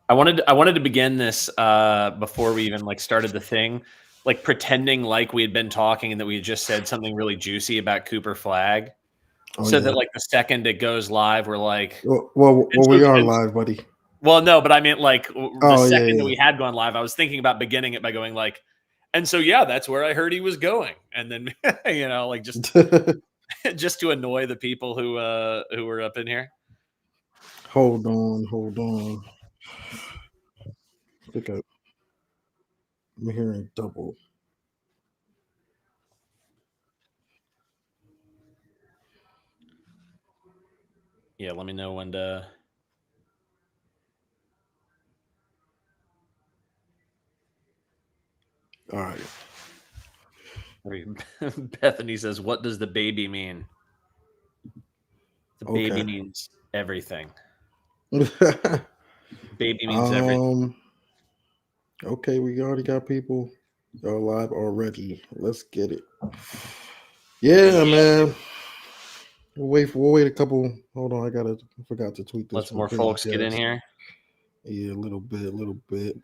I wanted to begin this before we even started the thing, pretending like we had been talking and that we had just said something really juicy about Cooper Flagg, so that the second it goes live, we're like, well, we are live, buddy. Well, no, but I mean, the second that we had gone live, I was thinking about beginning it by going and so yeah, that's where I heard he was going, and then just just to annoy the people who were up in here. Hold on. I think I'm hearing double. Yeah, let me know when to. All right. Bethany says, "What does the baby mean?" The baby means everything. Baby means everything. Okay, we already got people live already. Let's get it. Yeah, man. We'll wait a couple. Hold on, I forgot to tweet this. Let some more folks get in here. Yeah, a little bit.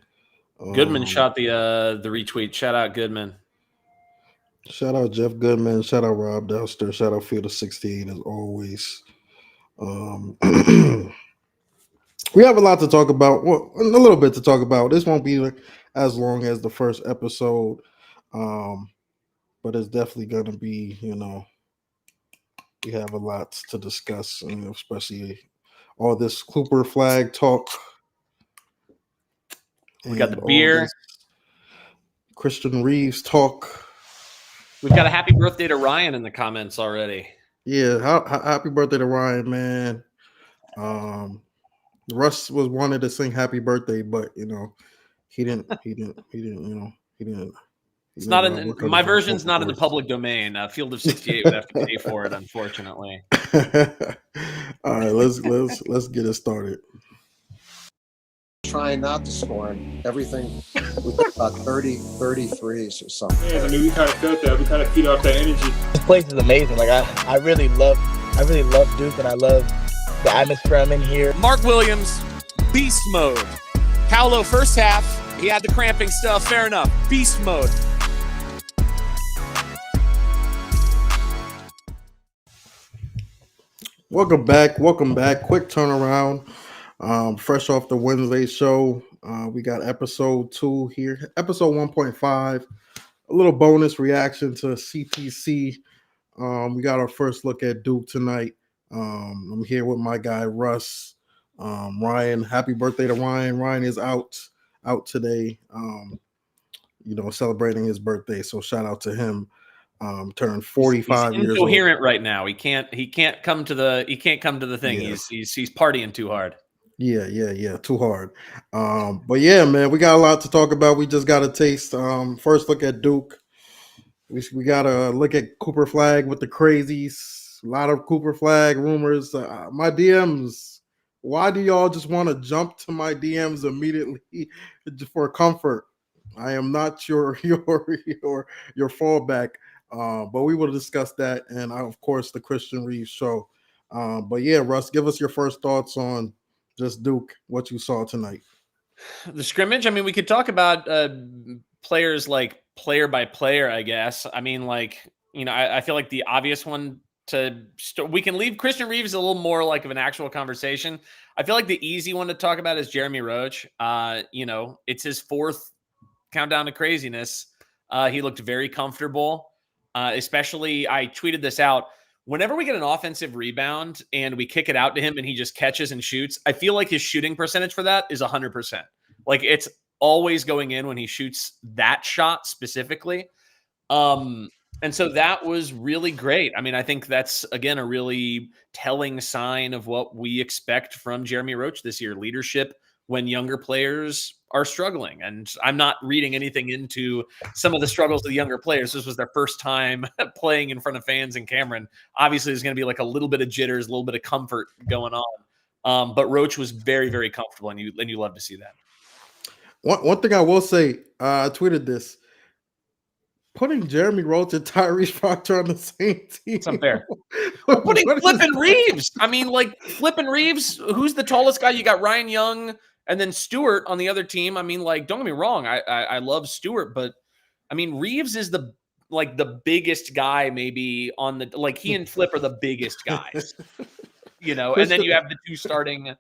Goodman shot the retweet. Shout out Goodman. Shout out Jeff Goodman. Shout out Rob Delster. Shout out Field of 16 as always. We have a lot to talk about. Well, a little bit to talk about. This won't be as long as the first episode, but it's definitely going to be, we have a lot to discuss, especially all this Cooper Flagg talk. We got the beer. Christian Reeves talk. We've got a happy birthday to Ryan in the comments already. Yeah, happy birthday to Ryan, man. Russ was wanted to sing happy birthday, but he didn't. It's not in my version's not in the public domain. Field of 68 would have to pay for it, unfortunately. All right, let's get it started. Trying not to score and everything. We got about 33s or something. Yeah, I mean, we kind of felt that. We kind of feed off that energy. This place is amazing. I really love Duke, and I love the atmosphere I'm in here. Mark Williams, beast mode. Paolo first half, he had the cramping stuff. Fair enough. Beast mode. Welcome back. Quick turnaround. Fresh off the Wednesday show, we got episode 2 here, episode 1.5, a little bonus reaction to CTC. We got our first look at Duke tonight. I'm here with my guy Russ. Ryan, happy birthday to Ryan. Ryan is out today, celebrating his birthday, so shout out to him. Turned 45 he's years incoherent old. right now. He can't come to the thing. Yeah. He's partying too hard. Yeah, too hard. But yeah, man, we got a lot to talk about. We just got a taste. First look at Duke. We got to look at Cooper Flagg with the crazies. A lot of Cooper Flagg rumors. My DMs. Why do y'all just want to jump to my DMs immediately for comfort? I am not your fallback. But we will discuss that, and of course the Christian Reeves show. But yeah, Russ, give us your first thoughts on just Duke, what you saw tonight. The scrimmage. I mean, we could talk about players player by player, I guess. I mean, I feel like the obvious one we can leave Christian Reeves a little more of an actual conversation. I feel like the easy one to talk about is Jeremy Roach. It's his 4th countdown to craziness. He looked very comfortable, especially I tweeted this out. Whenever we get an offensive rebound and we kick it out to him and he just catches and shoots, I feel like his shooting percentage for that is 100%. It's always going in when he shoots that shot specifically. And so that was really great. I mean, I think that's, again, a really telling sign of what we expect from Jeremy Roach this year. Leadership when younger players are struggling. And I'm not reading anything into some of the struggles of the younger players. This was their first time playing in front of fans in Cameron. Obviously, there's going to be a little bit of jitters, a little bit of comfort going on. But Roach was very, very comfortable, and you love to see that. One thing I will say, I tweeted this. Putting Jeremy Roach and Tyrese Proctor on the same team. It's unfair. Putting Flippin' Reeves. I mean, Flippin' Reeves, who's the tallest guy? You got Ryan Young And then Stewart on the other team, I mean, like, don't get me wrong, I love Stewart, but I mean, Reeves is the biggest guy maybe on the, like, he and Flip are the biggest guys, and then you have the 2 starting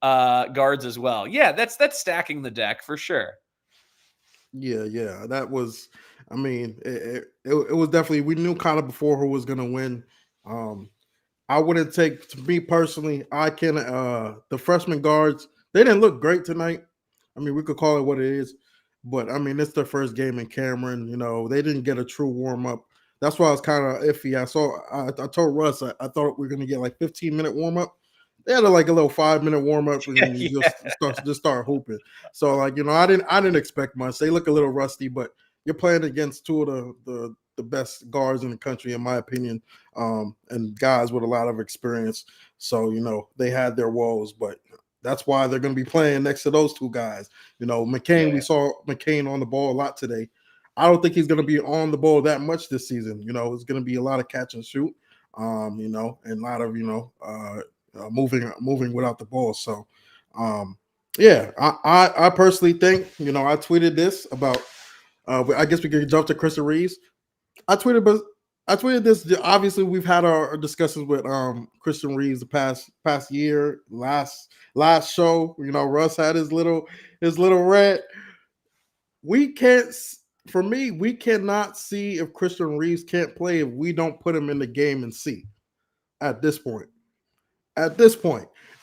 guards as well. Yeah, that's stacking the deck for sure. Yeah, that was. I mean, it was definitely, we knew kind of before who was gonna win. I wouldn't take, to me personally, the freshman guards, they didn't look great tonight. I mean, we could call it what it is, but I mean, it's their first game in Cameron. They didn't get a true warm up. That's why I was kind of iffy. I told Russ I thought we were gonna get like 15-minute warm up. They had a little 5-minute warm up and just start hooping. So I didn't expect much. They look a little rusty, but you're playing against 2 of the best guards in the country, in my opinion, and guys with a lot of experience. So they had their woes, but that's why they're going to be playing next to those 2 guys. McCain, We saw McCain on the ball a lot today. I don't think he's going to be on the ball that much this season. It's going to be a lot of catch and shoot, and a lot of moving without the ball. So, I personally think, I tweeted this about. I guess we could jump to Christian Reeves. I tweeted this. Obviously, we've had our discussions with Christian Reeves the past year. Last show, Russ had his little rant. We cannot see if Christian Reeves can't play if we don't put him in the game and see at this point.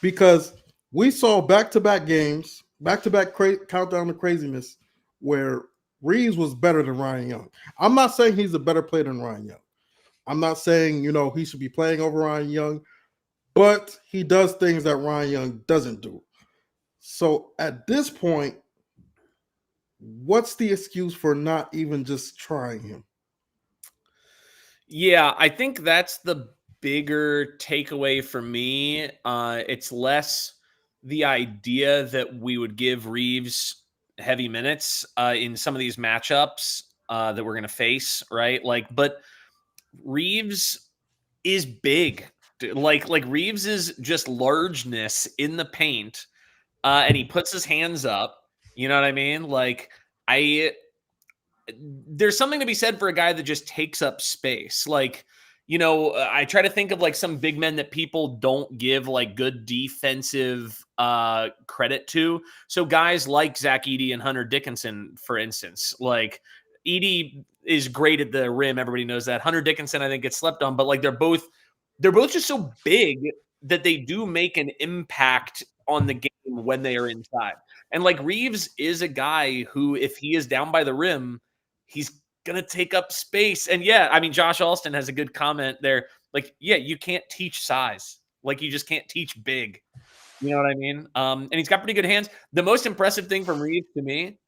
Because we saw back-to-back games, back-to-back countdown to craziness, where Reeves was better than Ryan Young. I'm not saying he's a better player than Ryan Young. I'm not saying, he should be playing over Ryan Young, but he does things that Ryan Young doesn't do. So at this point, what's the excuse for not even just trying him? Yeah, I think that's the bigger takeaway for me. It's less the idea that we would give Reeves heavy minutes in some of these matchups that we're going to face, right? But Reeves is big. Like Reeves is just largeness in the paint, and he puts his hands up. You know what I mean? There's something to be said for a guy that just takes up space. I try to think of some big men that people don't give good defensive credit to. So guys like Zach Edey and Hunter Dickinson, for instance, Edey is great at the rim. Everybody knows that. Hunter Dickinson, I think, gets slept on, but they're both just so big that they do make an impact on the game when they are inside. And Reeves is a guy who, if he is down by the rim, he's going to take up space. And Josh Alston has a good comment there. You can't teach size. You just can't teach big. You know what I mean? And he's got pretty good hands. The most impressive thing from Reeves to me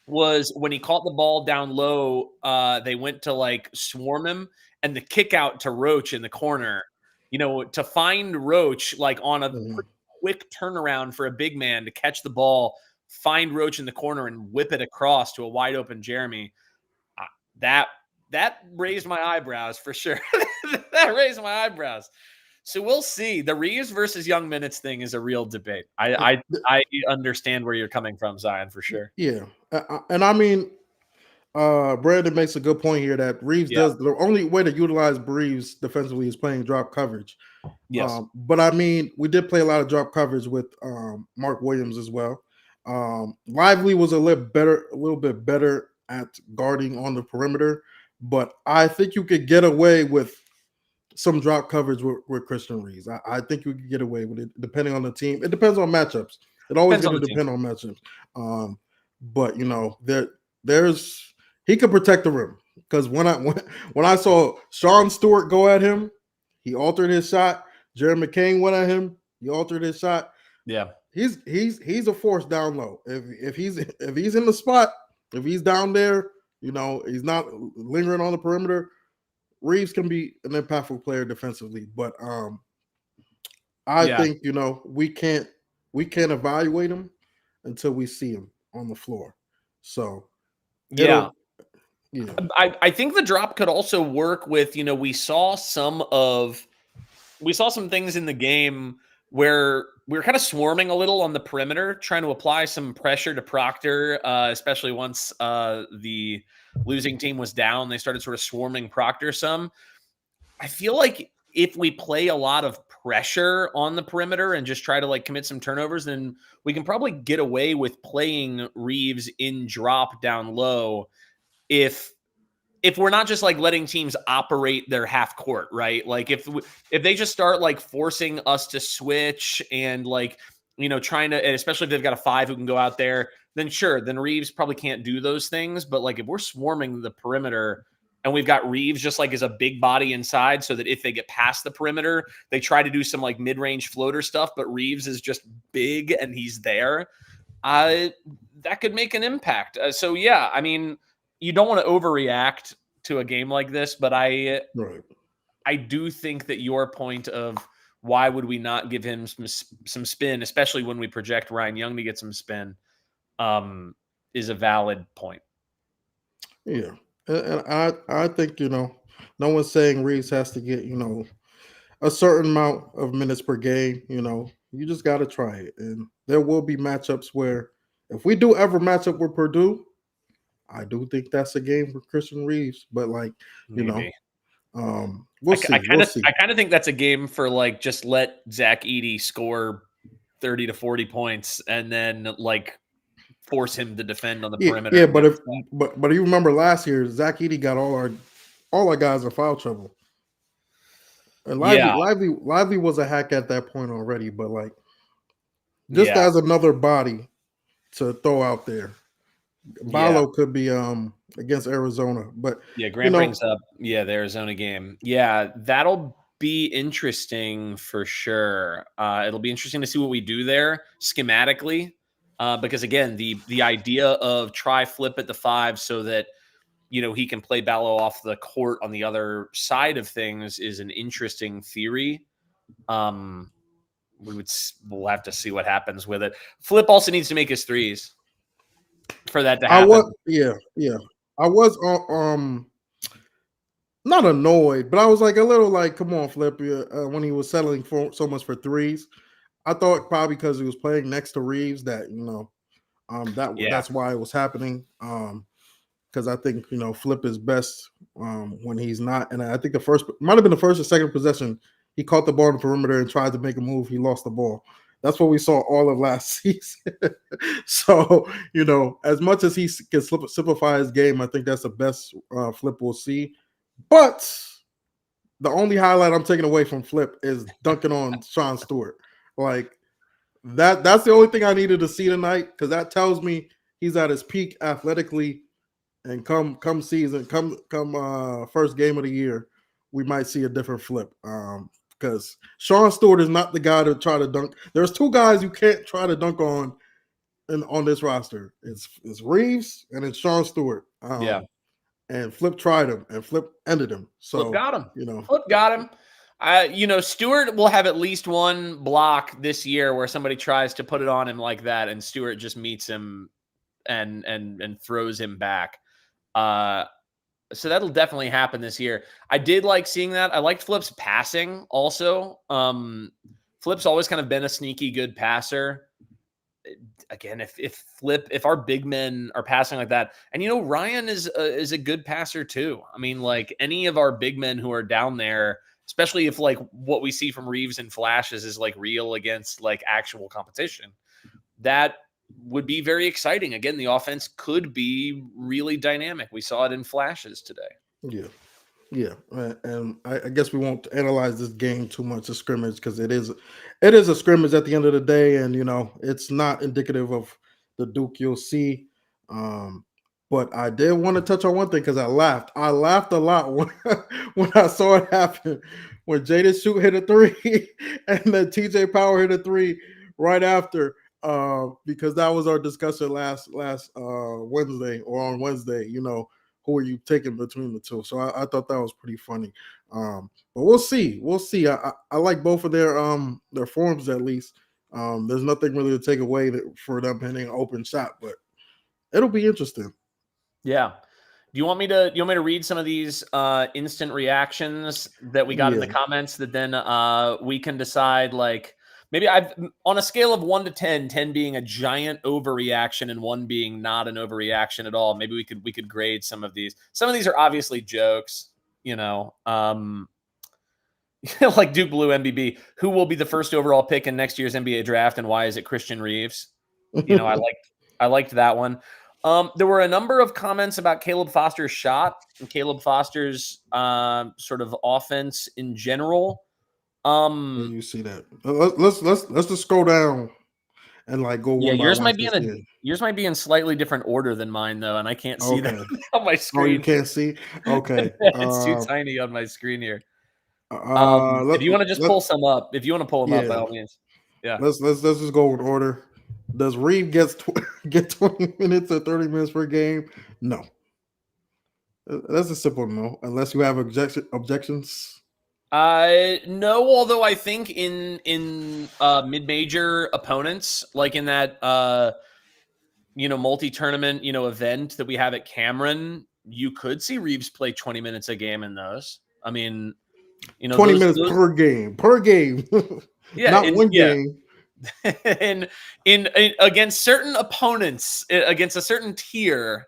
was when he caught the ball down low, they went to swarm him, and the kick out to Roach in the corner, to find Roach on a quick turnaround for a big man to catch the ball, find Roach in the corner and whip it across to a wide open Jeremy. That raised my eyebrows for sure. That raised my eyebrows. So we'll see. The Reeves versus Young minutes thing is a real debate. I understand where you're coming from, Zion, for sure. Yeah. And I mean, Brandon makes a good point here that Reeves does. The only way to utilize Reeves defensively is playing drop coverage. Yes. But I mean, we did play a lot of drop coverage with Mark Williams as well. Lively was a little bit better at guarding on the perimeter, but I think you could get away with some drop coverage with Christian Reeves. I think you could get away with it depending on the team. It depends on matchups. It always going to depend on matchups. But there's he could protect the rim, because when I saw Sean Stewart go at him, he altered his shot. Jared McCain went at him, he altered his shot. Yeah, he's a force down low. If he's in the spot, if he's down there, he's not lingering on the perimeter, Reeves can be an impactful player defensively. But I think we can't evaluate him until we see him on the floor. So I think the drop could also work with we saw some things in the game where we were kind of swarming a little on the perimeter, trying to apply some pressure to Proctor, especially once the losing team was down. They started sort of swarming Proctor some. I feel like if we play a lot of pressure on the perimeter and just try to like commit some turnovers, then we can probably get away with playing Reeves in drop down low if we're not just like letting teams operate their half court, right? Like if they just start like forcing us to switch and like, trying to, and especially if they've got a 5 who can go out there, then sure, then Reeves probably can't do those things. But like if we're swarming the perimeter and we've got Reeves just like as a big body inside, so that if they get past the perimeter, they try to do some like mid-range floater stuff, but Reeves is just big and he's there, that could make an impact. So yeah, I mean, you don't want to overreact to a game like this, but I do think that your point of why would we not give him some spin, especially when we project Ryan Young to get some spin, is a valid point. Yeah. And I think, no one's saying Reeves has to get, a certain amount of minutes per game. You just got to try it. And there will be matchups where if we do ever match up with Purdue, I do think that's a game for Christian Reeves. But like, Maybe. We'll see. I kind of think that's a game for like just let Zach Edey score 30 to 40 points and then like force him to defend on the perimeter. Yeah, but you remember last year, Zach Edey got all our guys in foul trouble. And Lively was a hack at that point already, but like just as another body to throw out there. Ballo could be against Arizona, but Grant brings up the Arizona game. Yeah, that'll be interesting for sure. It'll be interesting to see what we do there schematically, because again, the idea of try flip at the 5 so that he can play Ballo off the court on the other side of things is an interesting theory. We'll have to see what happens with it. Flip also needs to make his threes for that to happen. I was not annoyed, but I was like a little like, come on, Flip, when he was settling for so much for threes. I thought probably because he was playing next to Reeves that that's why it was happening. Because I think Flip is best when he's not, and I think might have been the first or second possession he caught the ball on the perimeter and tried to make a move. He lost the ball. That's what we saw all of last season. So, as much as he can simplify his game, I think that's the best Flip we'll see. But the only highlight I'm taking away from Flip is dunking on Sean Stewart. Like that's the only thing I needed to see tonight, because that tells me he's at his peak athletically. And come first game of the year, we might see a different Flip. Because Sean Stewart is not the guy to try to dunk. There's 2 guys you can't try to dunk on this roster. It's Reeves and it's Sean Stewart. And Flip tried him and Flip ended him. So Flip got him. Flip got him. Stewart will have at least one block this year where somebody tries to put it on him like that, and Stewart just meets him and throws him back. So that'll definitely happen this year. I did like seeing that. I liked Flip's passing also. Flip's always kind of been a sneaky good passer. Again, if our big men are passing like that, and Ryan is a good passer too. I mean, like any of our big men who are down there, especially if like what we see from Reeves in flashes is like real against like actual competition, that would be very exciting. Again, the offense could be really dynamic. We saw it in flashes today. Yeah. And I guess we won't analyze this game too much, a scrimmage, because it is a scrimmage at the end of the day, and it's not indicative of the Duke you'll see. But I did want to touch on one thing, because I laughed a lot when I saw it happen, when Jaden Shoot hit a 3 and then TJ Power hit a 3 right after. Because that was our discussion last Wednesday, or on Wednesday, who are you taking between the two? So I thought that was pretty funny. But we'll see. I like both of their forms at least. There's nothing really to take away for them hitting an open shot, but it'll be interesting. Yeah. Do you want me to read some of these instant reactions that we got in the comments that then we can decide like maybe I've on a scale of 1 to 10, 10 being a giant overreaction and 1 being not an overreaction at all. Maybe we could grade some of these. Some of these are obviously jokes, like Duke Blue MBB. Who will be the first overall pick in next year's NBA draft, and why is it Christian Reeves? I liked that one. There were a number of comments about Caleb Foster's shot and Caleb Foster's sort of offense in general. You see that? Let's just scroll down and like go one by yours one. Yours might be in slightly different order than mine though, and I can't see that on my screen. Oh, you can't see? Okay, it's too tiny on my screen here. If you want to just pull some up, by all means. Yeah. Let's just go in order. Does Reeves get 20 minutes or 30 minutes per game? No. That's a simple no, unless you have objections. No, although I think in mid-major opponents, like in that multi-tournament event that we have at Cameron, you could see Reeves play 20 minutes a game in those. I mean, 20 minutes per game. Yeah, not one game. in against certain opponents, against a certain tier,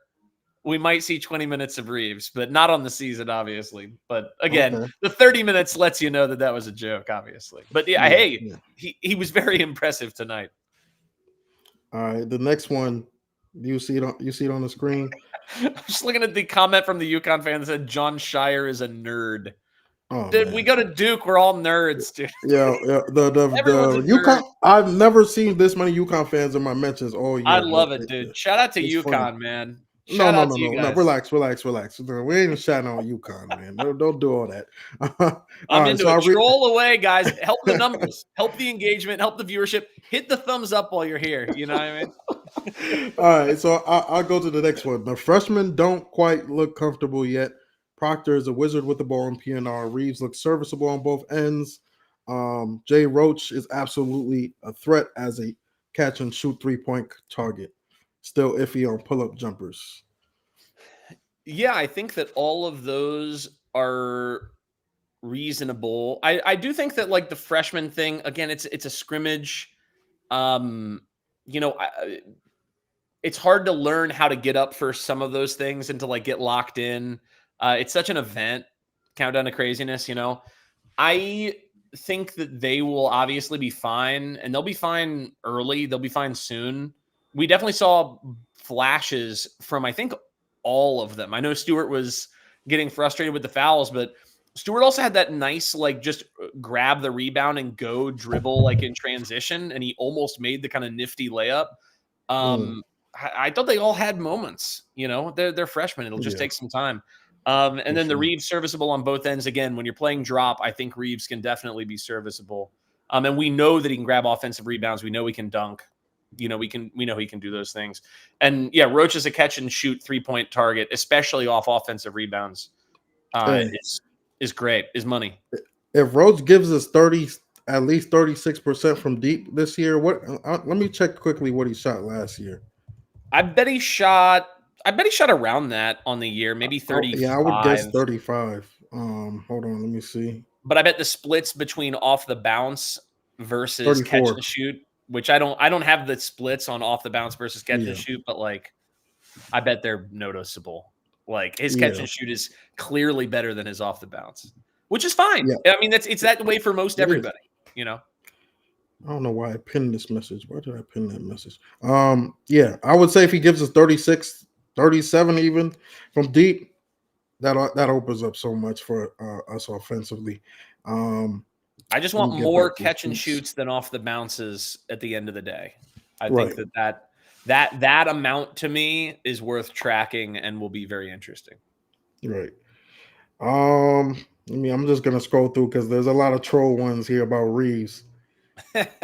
we might see 20 minutes of Reeves, but not on the season, obviously. But again, the 30 minutes lets you know that was a joke, obviously. But he was very impressive tonight. All right, the next one, you see it on the screen. I'm just looking at the comment from the UConn fan that said Jon Scheyer is a nerd. Oh, dude, man. We go to Duke, we're all nerds, dude. Yeah. The UConn. I've never seen this many UConn fans in my mentions all year. I love it, dude. Shout out to UConn, funny. Man. No. Relax. No, we ain't shouting on UConn, man. Don't do all that. I'm into it. Scroll away, guys. Help the numbers, help the engagement, help the viewership. Hit the thumbs up while you're here. You know what I mean? All right, so I'll go to the next one. The freshmen don't quite look comfortable yet. Proctor is a wizard with the ball in PNR. Reeves looks serviceable on both ends. Jay Roach is absolutely a threat as a catch and shoot 3-point target. Still iffy on pull-up jumpers. Yeah, I think that all of those are reasonable. I do think that like the freshman thing, again, it's a scrimmage. It's hard to learn how to get up for some of those things and to like get locked in. It's such an event, countdown to craziness, I think that they will obviously be fine, and they'll be fine early. They'll be fine soon. We definitely saw flashes from, I think, all of them. I know Stewart was getting frustrated with the fouls, but Stewart also had that nice, like, just grab the rebound and go dribble, like, in transition, and he almost made the kind of nifty layup. I thought they all had moments, They're freshmen. It'll just take some time. And then the Reeves serviceable on both ends. Again, when you're playing drop, I think Reeves can definitely be serviceable. And we know that he can grab offensive rebounds. We know he can dunk. We know he can do those things. And yeah, Roach is a catch and shoot 3-point target, especially off offensive rebounds. Is great. Is money. If Roach gives us at least 36% from deep this year, let me check quickly what he shot last year. I bet he shot around that on the year, maybe 35. Yeah, I would guess 35. Hold on, let me see. But I bet the splits between off the bounce versus 34. catch and shoot, which I don't have the splits on off the bounce versus catch and shoot, but like I bet they're noticeable. Like his catch and shoot is clearly better than his off the bounce, which is fine. Yeah. I mean, it's that way for most everybody, I don't know why I pinned this message. Why did I pin that message? Yeah, I would say if he gives us 36, 37 even from deep, that opens up so much for us offensively. I just want more catch and shoots than off the bounces at the end of the day. I think that amount to me is worth tracking and will be very interesting. Right. I'm just gonna scroll through because there's a lot of troll ones here about Reeves.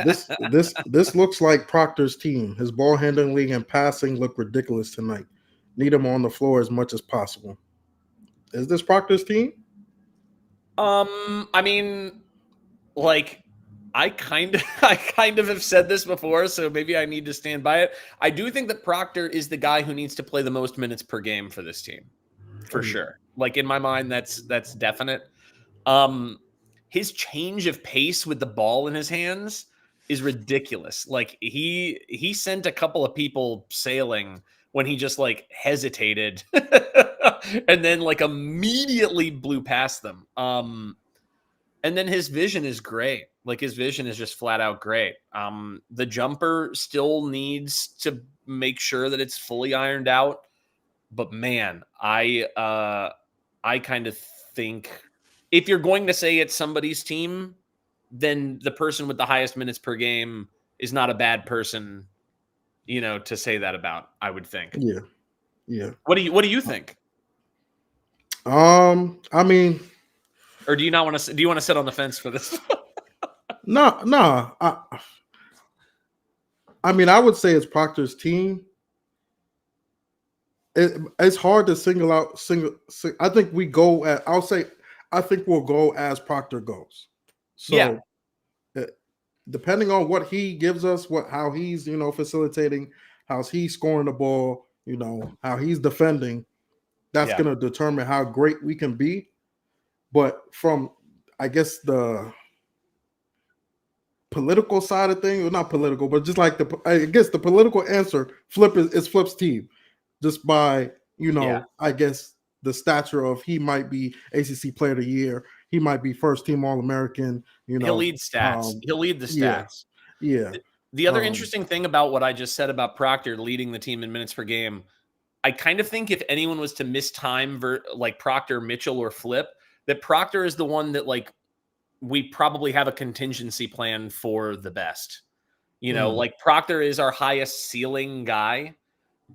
This looks like Proctor's team. His ball handling and passing look ridiculous tonight. Need him on the floor as much as possible. Is this Proctor's team? I mean, like I kind of have said this before, so maybe I need to stand by it. I do think that Proctor is the guy who needs to play the most minutes per game for this team, for sure. Like in my mind, that's definite. His change of pace with the ball in his hands is ridiculous. Like he sent a couple of people sailing when he just like hesitated and then like immediately blew past them. And then his vision is great. Like his vision is just flat out great. The jumper still needs to make sure that it's fully ironed out. But man, I kind of think if you're going to say it's somebody's team, then the person with the highest minutes per game is not a bad person, to say that about, I would think. Yeah. Yeah. What do you think? I mean, or do you not want to? Do you want to sit on the fence for this? No. I mean, I would say it's Proctor's team. It's hard to single out. I think we go at. I think we'll go as Proctor goes. So, depending on what he gives us, how he's facilitating, how he's scoring the ball, how he's defending, that's going to determine how great we can be. But from, I guess, the political side of things, well, not political, but just like the political answer, is Flip's team, just by I guess the stature of he might be ACC Player of the Year, he might be first team All-American. He'll lead stats. He'll lead the stats. Yeah. The other interesting thing about what I just said about Proctor leading the team in minutes per game, I kind of think if anyone was to miss time, like Proctor, Mitchell, or Flip, that Proctor is the one that like we probably have a contingency plan for the best. Like Proctor is our highest ceiling guy,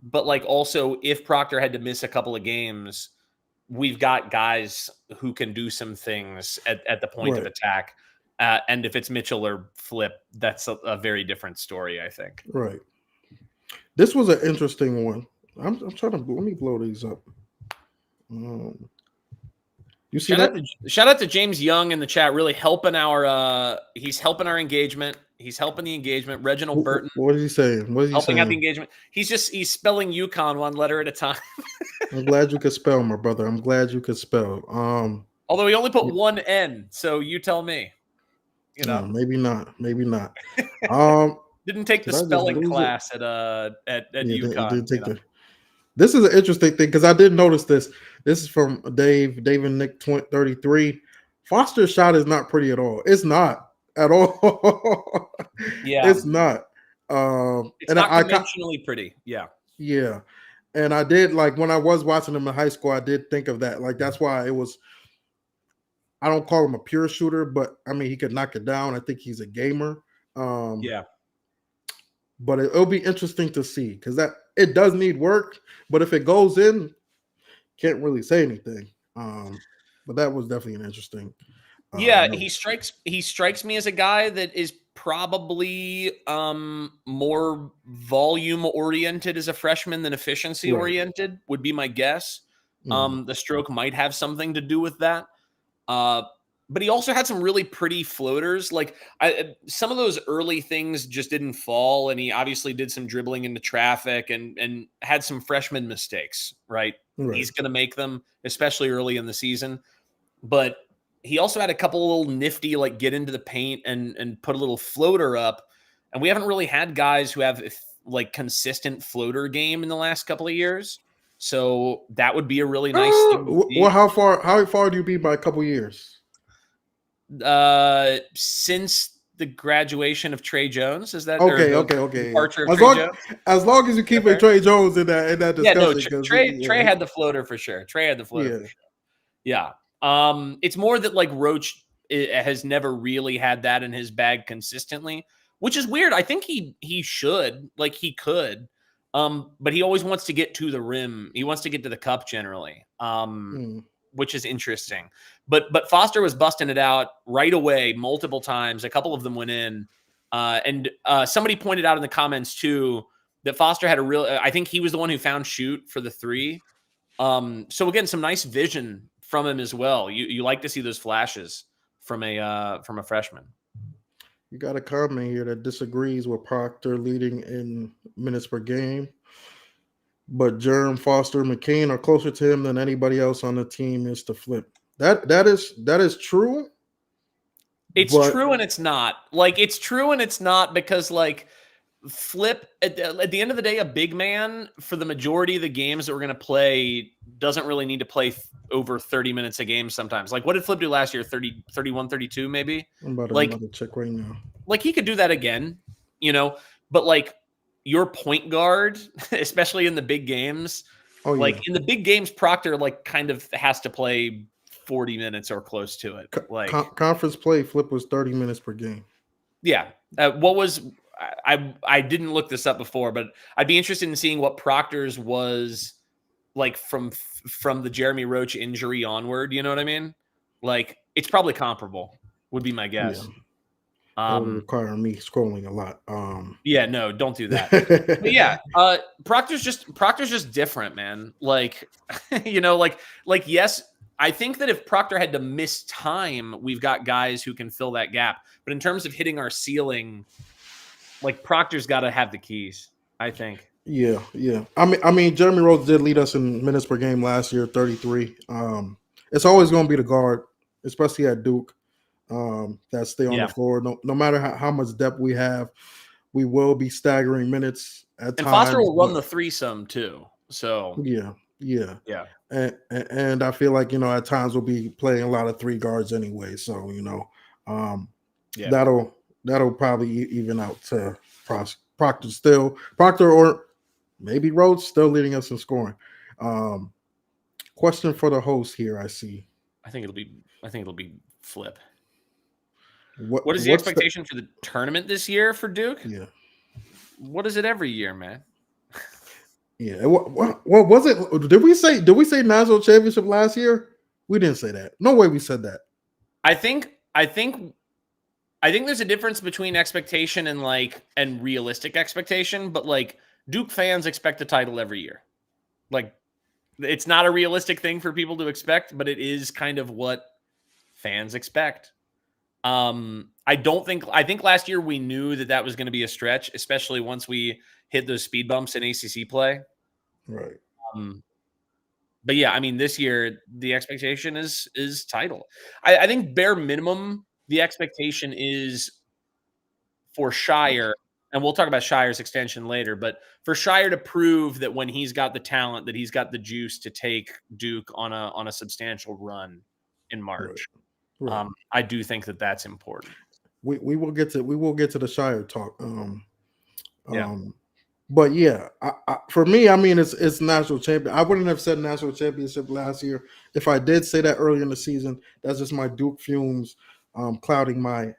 but like also if Proctor had to miss a couple of games, we've got guys who can do some things at the point of attack. And if it's Mitchell or Flip, that's a very different story, I think. Right. This was an interesting one. I'm trying to let me blow these up. You see shout out to James Young in the chat, really helping he's helping our engagement. He's helping the engagement. Reginald Burton. What is he saying? What is he helping saying? out the engagement. He's spelling UConn one letter at a time. I'm glad you could spell, my brother. I'm glad you could spell. Although he only put one N, so you tell me. Maybe not. Didn't take the spelling class at UConn. This is an interesting thing because I did notice this. This is from David Nick 33. Foster's shot is not pretty at all. It's not at all. Yeah, it's not. It's not conventionally pretty. Yeah. Yeah. And I did, like, when I was watching him in high school, I did think of that. Like, that's why it was, I don't call him a pure shooter, but I mean, he could knock it down. I think he's a gamer. Yeah. But it'll be interesting to see because it does need work. But if it goes in, can't really say anything. But that was definitely an interesting. He strikes me as a guy that is probably more volume oriented as a freshman than efficiency oriented would be my guess. The stroke might have something to do with that. But he also had some really pretty floaters. Like some of those early things just didn't fall. And he obviously did some dribbling into traffic and had some freshman mistakes, right? He's going to make them, especially early in the season. But he also had a couple little nifty, like get into the paint and put a little floater up. And we haven't really had guys who have like consistent floater game in the last couple of years. So that would be a really nice thing. Well, how far do you be by a couple of years? Since the graduation of Trey Jones, is that okay? Departure of Trey Jones? As long as you keep Trey Jones in that discussion. Yeah, Trey had the floater for sure. Yeah. It's more that like Roach has never really had that in his bag consistently, which is weird. I think he should, like he could, but he always wants to get to the rim. He wants to get to the cup generally, which is interesting. But Foster was busting it out right away multiple times. A couple of them went in, and somebody pointed out in the comments too that Foster had I think he was the one who found shoot for the three. So again, some nice vision from him as well. You like to see those flashes from a freshman. You got a comment here that disagrees with Proctor leading in minutes per game, but Jerm, Foster, McCain are closer to him than anybody else on the team is to Flip. That is true. It's But- true and it's not. Like, it's true and it's not because, like, Flip, at the end of the day, a big man, for the majority of the games that we're going to play, doesn't really need to play over 30 minutes a game sometimes. Like, what did Flip do last year? 30, 31, 32 maybe? I'm about to Like, check right now. Like, he could do that again, you know? But, like, your point guard, especially in the big games, like, in the big games, Proctor, like, kind of has to play 40 minutes or close to it. Like, Conference play, Flip was 30 minutes per game. Yeah. What was I didn't look this up before, but I'd be interested in seeing what Proctor's was like from the Jeremy Roach injury onward. You know what I mean? Like, it's probably comparable. Would be my guess. That would require me scrolling a lot. Yeah, no, don't do that. But yeah, Proctor's just different, man. Like, you know, like yes. I think that if Proctor had to miss time, we've got guys who can fill that gap. But in terms of hitting our ceiling, like, Proctor's got to have the keys, I think. Yeah. I mean, Jeremy Rhodes did lead us in minutes per game last year, 33. It's always going to be the guard, especially at Duke, that stay on the floor. No matter how much depth we have, we will be staggering minutes at times. And Foster will run the threesome too. So yeah. And I feel like, you know, at times we'll be playing a lot of three guards anyway. So, you know, that'll probably even out to Proctor or maybe Rhodes still leading us in scoring. Question for the host here. I see. I think it'll be Flip. What is the expectation for the tournament this year for Duke? Yeah. What is it every year, man? Yeah. What was it? Did we say national championship last year? We didn't say that. No way we said that. I think there's a difference between expectation and realistic expectation, but like, Duke fans expect a title every year. Like, it's not a realistic thing for people to expect, but it is kind of what fans expect. I think last year we knew that was going to be a stretch, especially once we hit those speed bumps in ACC play. Right. But yeah, I mean, this year the expectation is title. I think bare minimum the expectation is for Scheyer, and we'll talk about Scheyer's extension later, but for Scheyer to prove that when he's got the talent, that he's got the juice to take Duke on a substantial run in March. Right. I do think that's important. We will get to the Scheyer talk. But yeah, for me, I mean, it's national champion. I wouldn't have said national championship last year. If I did say that early in the season, that's just my Duke fumes clouding my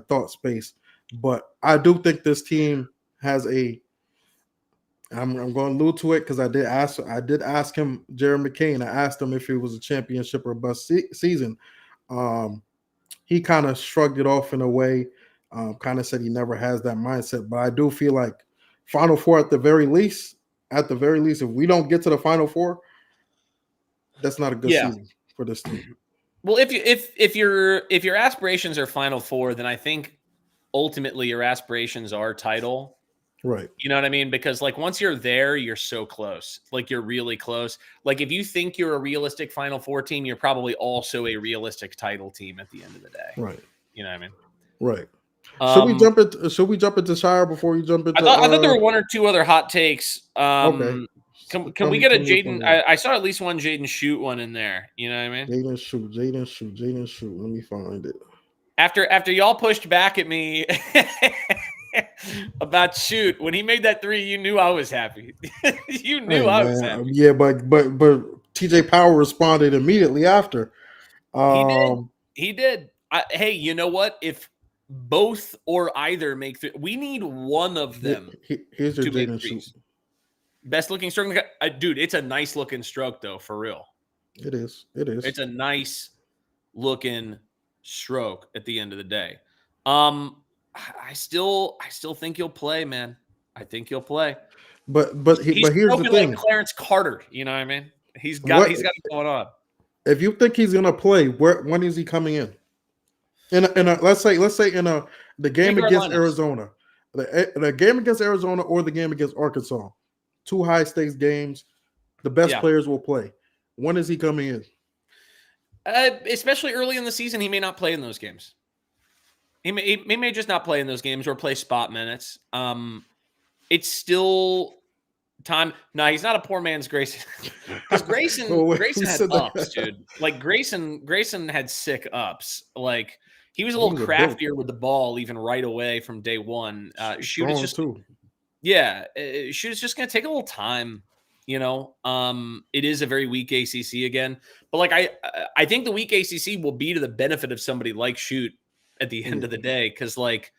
thought space. But I do think this team has I'm going to allude to it because I did ask him, Jared McCain. I asked him if it was a championship or bust season. He kind of shrugged it off in a way. Kind of said he never has that mindset. But I do feel like Final Four at the very least, if we don't get to the Final Four, that's not a good season for this team. Well, if your aspirations are Final Four, then I think ultimately your aspirations are title. Right. You know what I mean? Because like, once you're there, you're so close. Like, you're really close. Like, if you think you're a realistic Final Four team, you're probably also a realistic title team at the end of the day. Right. You know what I mean? Right. Should we jump into Scheyer before you jump into? I thought there were one or two other hot takes. Okay. Can we get a Jaden? I saw at least one Jaden shoot one in there. You know what I mean? Jaden shoot. Let me find it. After y'all pushed back at me about shoot, when he made that three, you knew I was happy. You knew I was happy. Yeah, but TJ Power responded immediately after. He did. Hey, you know what? If both or either make we need one of them. Here's your Jaden shoot. Best looking stroke, dude. It's a nice looking stroke, though. For real, it is. It's a nice looking stroke at the end of the day. I still think you'll play, man. I think you'll play. But here's the thing. Like Clarence Carter, you know what I mean? He's got it going on. If you think he's gonna play, when is he coming in? Let's say in the game against Arizona, the game against Arizona or the game against Arkansas, two high stakes games, the best players will play. When is he coming in? Especially early in the season, he may not play in those games. He may just not play in those games or play spot minutes. It's still time. No, he's not a poor man's Grayson. Because Grayson had ups, dude. Like Grayson had sick ups. Like he was a little craftier with the ball even right away from day one. Shoot is just too. Yeah, shoot is just gonna take a little time. You know, it is a very weak ACC again. But like I think the weak ACC will be to the benefit of somebody like Shoot at the end of the day, because like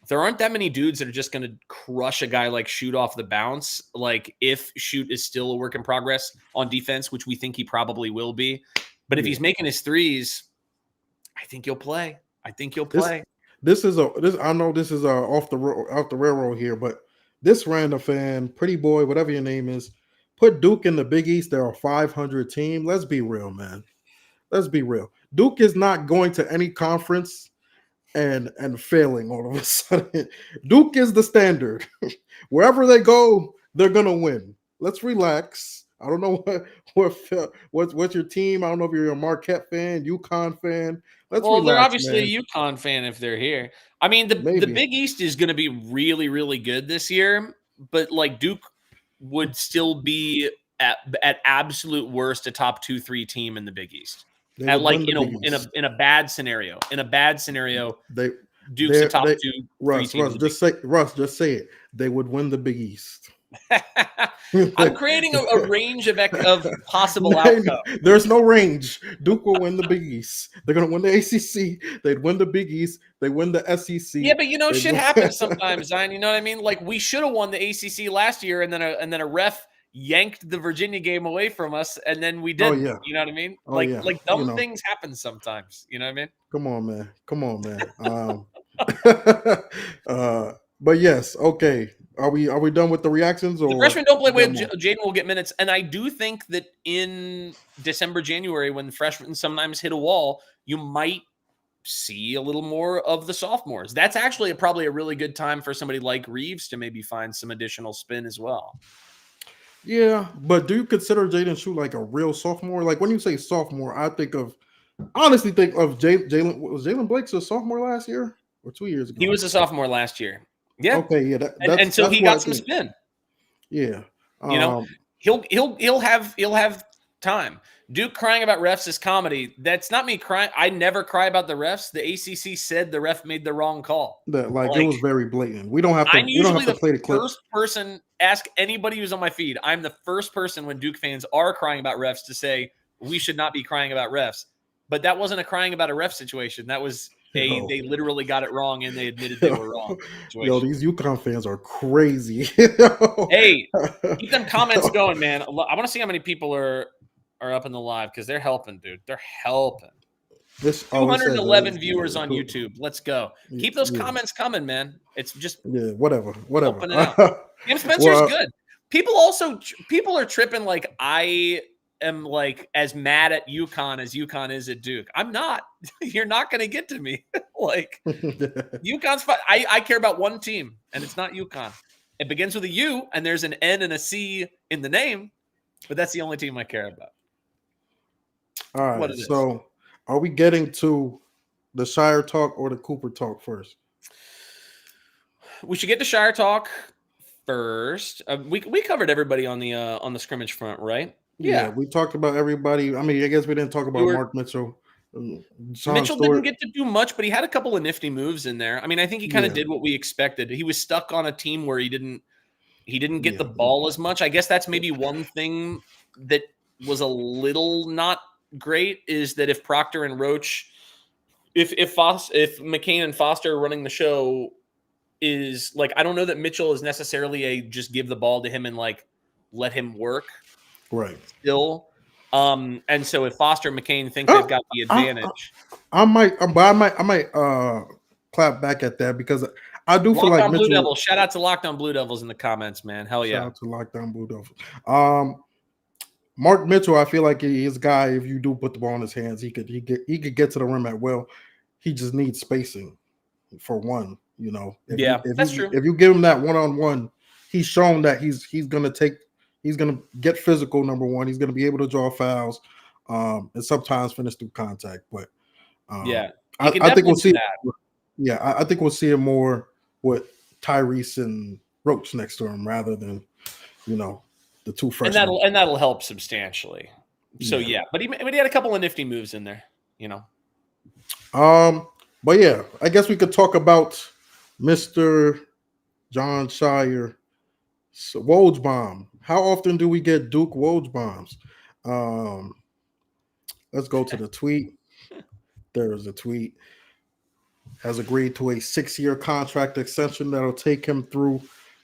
there aren't that many dudes that are just going to crush a guy like Shoot off the bounce. Like if Shoot is still a work in progress on defense, which we think he probably will be, but if he's making his threes, I think he'll play. I know this is off the railroad here, but this random fan, pretty boy, whatever your name is, put Duke in the Big East. They're a 500 team. Let's be real, man. Let's be real. Duke is not going to any conference and failing all of a sudden. Duke is the standard. Wherever they go, they're gonna win. Let's relax. I don't know what's your team. I don't know if you're a Marquette fan, UConn fan. Relax, they're obviously a UConn fan if they're here. I mean, the Big East is going to be really, really good this year, but like Duke would still be at absolute worst a top 2-3 team in the Big East. At like in a bad scenario. In a bad scenario, Duke's a top 2-3 team. Russ, just say it. They would win the Big East. I'm creating a range of possible outcomes. There's no range. Duke will win the Big East. They're going to win the ACC. They'd win the Big East. They win the SEC. Yeah, but shit happens sometimes, Zion. You know what I mean? Like we should have won the ACC last year, and then a ref yanked the Virginia game away from us, and then we didn't. You know what I mean? Like dumb things happen sometimes. You know what I mean? Come on, man. But yes, okay. Are we done with the reactions? Or the freshmen don't play well. Jaden will get minutes, and I do think that in December, January, when freshmen sometimes hit a wall, you might see a little more of the sophomores. That's actually probably a really good time for somebody like Reeves to maybe find some additional spin as well. Yeah, but do you consider Jaden Shoot like a real sophomore? Like when you say sophomore, I honestly think of Jalen. Was Jalen Blake's a sophomore last year or 2 years ago? He was a sophomore last year. Yeah. Okay. Yeah. And so he got some spin. Yeah. He'll have time. Duke crying about refs is comedy. That's not me crying. I never cry about the refs. The ACC said the ref made the wrong call. It was very blatant. We don't have to. I'm usually to play the clip. First person. Ask anybody who's on my feed. I'm the first person when Duke fans are crying about refs to say we should not be crying about refs. But that wasn't a crying about a ref situation. That was they literally got it wrong and they admitted they were wrong. Yo, these UConn fans are crazy. Hey, keep them comments going, man. I want to see how many people are up in the live because they're helping, dude. They're helping. 211 viewers on YouTube. Let's go. Keep those comments coming, man. It's just whatever. Open it up. Cam Spencer's good. People are tripping like I am like as mad at UConn as UConn is at Duke. I'm not. You're not going to get to me. Like UConn's fine. I care about one team, and it's not UConn. It begins with a U, and there's an N and a C in the name, but that's the only team I care about. All right. So, are we getting to the Scheyer talk or the Cooper talk first? We should get to Scheyer talk first. We covered everybody on the scrimmage front, right? Yeah, we talked about everybody. I mean, I guess we didn't talk about Mark Mitchell. Mitchell didn't get to do much, but he had a couple of nifty moves in there. I mean, I think he kind of did what we expected. He was stuck on a team where he didn't get the ball as much. I guess that's maybe one thing that was a little not great is that if Proctor and Roach, if McCain and Foster are running the show, is like I don't know that Mitchell is necessarily a just give the ball to him and like let him work. Right. Still. And so if Foster and McCain think they've got the advantage, I might clap back at that because I do feel like Mitchell. Blue Devils. Shout out to Lockdown Blue Devils in the comments, man. Hell yeah. Shout out to Lockdown Blue Devils. Mark Mitchell, I feel like he's a guy. If you do put the ball in his hands, he could get to the rim at will. He just needs spacing for one. You know. That's true. If you give him that one-on-one, he's shown that he's gonna get physical. Number one, he's gonna be able to draw fouls, and sometimes finish through contact. But I think we'll see. Yeah, I think we'll see him more with Tyrese and Roach next to him rather than, the two And freshmen. that'll help substantially. So yeah, but he had a couple of nifty moves in there, But yeah, I guess we could talk about Mr. Jon Scheyer. So, Woj bomb. How often do we get Duke Woj bombs? Let's go to the tweet. There is a tweet. Has agreed to a 6-year contract extension that'll take him through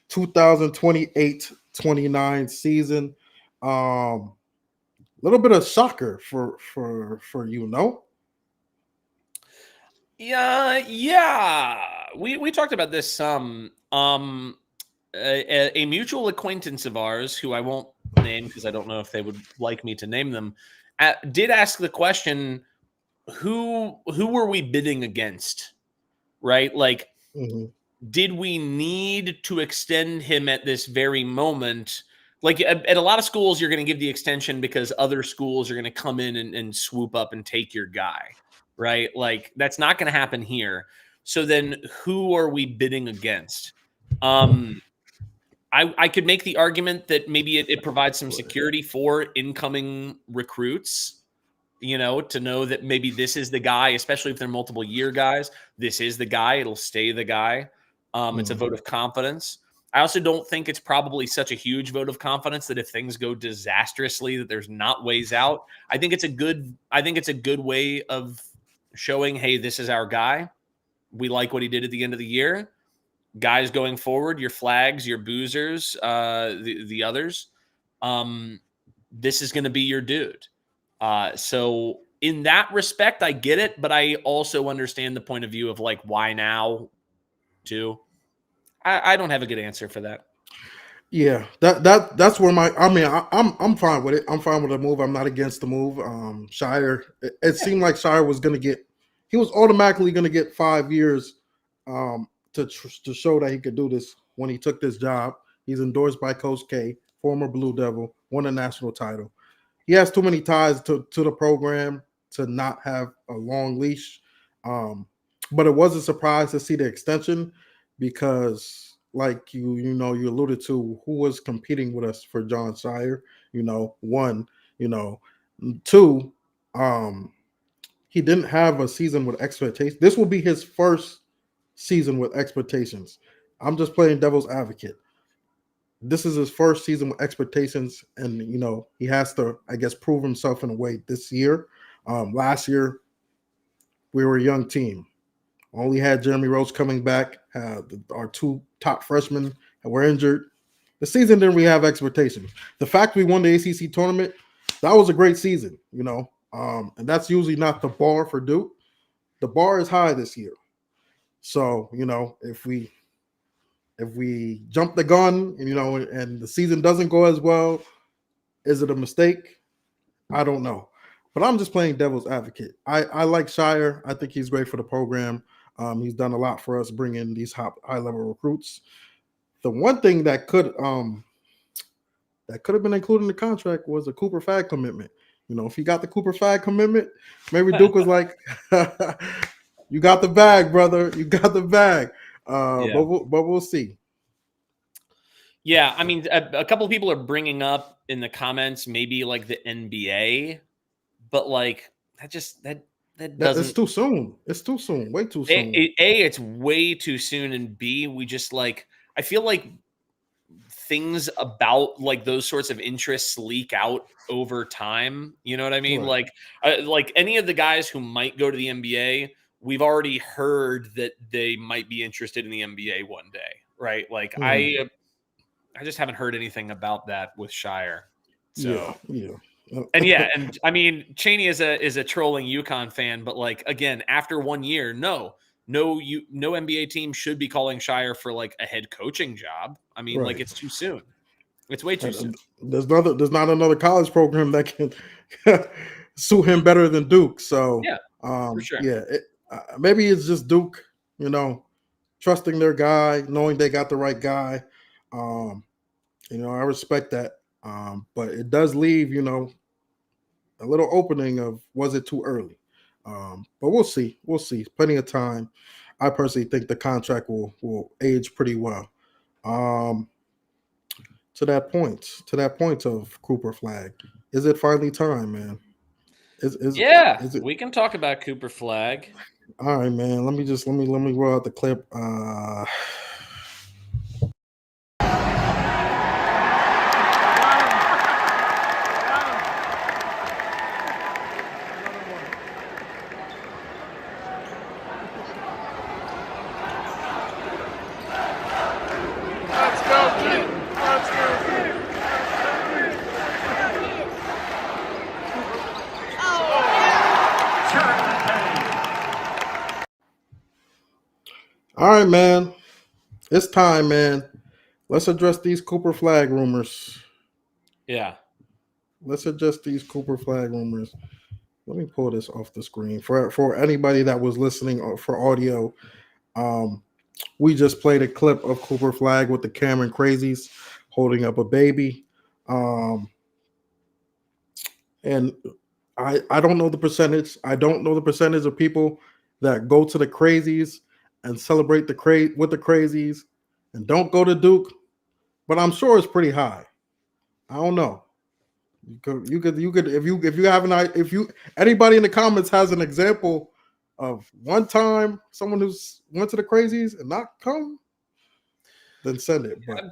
2028-29 season. Little bit of shocker for Yeah. We talked about this some. A mutual acquaintance of ours, who I won't name because I don't know if they would like me to name them, did ask the question: Who were we bidding against? Right? Like, did we need to extend him at this very moment? Like at a lot of schools, you're going to give the extension because other schools are going to come in and swoop up and take your guy, right? Like that's not going to happen here. So then who are we bidding against? I could make the argument that maybe it provides some security for incoming recruits, to know that maybe this is the guy, especially if they're multiple year guys. This is the guy. It'll stay the guy. It's a vote of confidence. I also don't think it's probably such a huge vote of confidence that if things go disastrously, that there's not ways out. I think it's a good way of showing, hey, this is our guy. We like what he did at the end of the year. Guys going forward, your Flaggs, your Boozers, the others, this is going to be your dude. So in that respect, I get it, but I also understand the point of view of like, why now too? I don't have a good answer for that. Yeah, that's where I'm fine with it. I'm fine with the move. I'm not against the move. Scheyer, it seemed like Scheyer was he was automatically going to get 5 years to show that he could do this when he took this job. He's endorsed by Coach K, former Blue Devil, won a national title. He has too many ties to the program to not have a long leash. But it was a surprise to see the extension because, like you alluded to, who was competing with us for Jon Scheyer? One, two, he didn't have a season with expectations. This will be his first season with expectations. I'm just playing devil's advocate. This is his first season with expectations, and he has to, I guess, prove himself in a way this year. Last year, we were a young team. Only had Jeremy Roach coming back. Our two top freshmen were injured. The season didn't really have expectations. The fact we won the ACC tournament, that was a great season, and that's usually not the bar for Duke. The bar is high this year. So, if we jump the gun, and the season doesn't go as well, is it a mistake? I don't know. But I'm just playing devil's advocate. I like Scheyer. I think he's great for the program. He's done a lot for us, bringing these high-level recruits. The one thing that could have been included in the contract was a Cooper Flagg commitment. If he got the Cooper Flagg commitment, maybe Duke was like, you got the bag, brother. You got the bag. But we'll see. Yeah, I mean, a couple of people are bringing up in the comments maybe like the NBA, but like that doesn't. It's too soon. It's too soon. Way too soon. It's way too soon, and B, we just like I feel like things about like those sorts of interests leak out over time. You know what I mean? Right. Like any of the guys who might go to the NBA, we've already heard that they might be interested in the NBA one day, right? Like I just haven't heard anything about that with Scheyer. So yeah. and I mean Chaney is a trolling UConn fan, but like again, after 1 year, no NBA team should be calling Scheyer for like a head coaching job. I mean, like it's too soon. It's way too soon. There's not another college program that can suit him better than Duke. So for sure. Maybe it's just Duke, trusting their guy, knowing they got the right guy. I respect that. But it does leave, a little opening of, was it too early? But we'll see. Plenty of time. I personally think the contract will age pretty well. To that point of Cooper Flagg, is it finally time, man? Is it we can talk about Cooper Flagg. all right, man? Let me roll out the clip. All right, man. It's time, man. Let's address these Cooper Flagg rumors. Yeah. Let's address these Cooper Flagg rumors. Let me pull this off the screen for anybody that was listening for audio. We just played a clip of Cooper Flagg with the Cameron Crazies holding up a baby. And I don't know the percentage. I don't know the percentage of people that go to the Crazies and celebrate with the Crazies and don't go to Duke, but I'm sure it's pretty high. I don't know. You could if anybody in the comments has an example of one time someone who's went to the Crazies and not come, then send it. But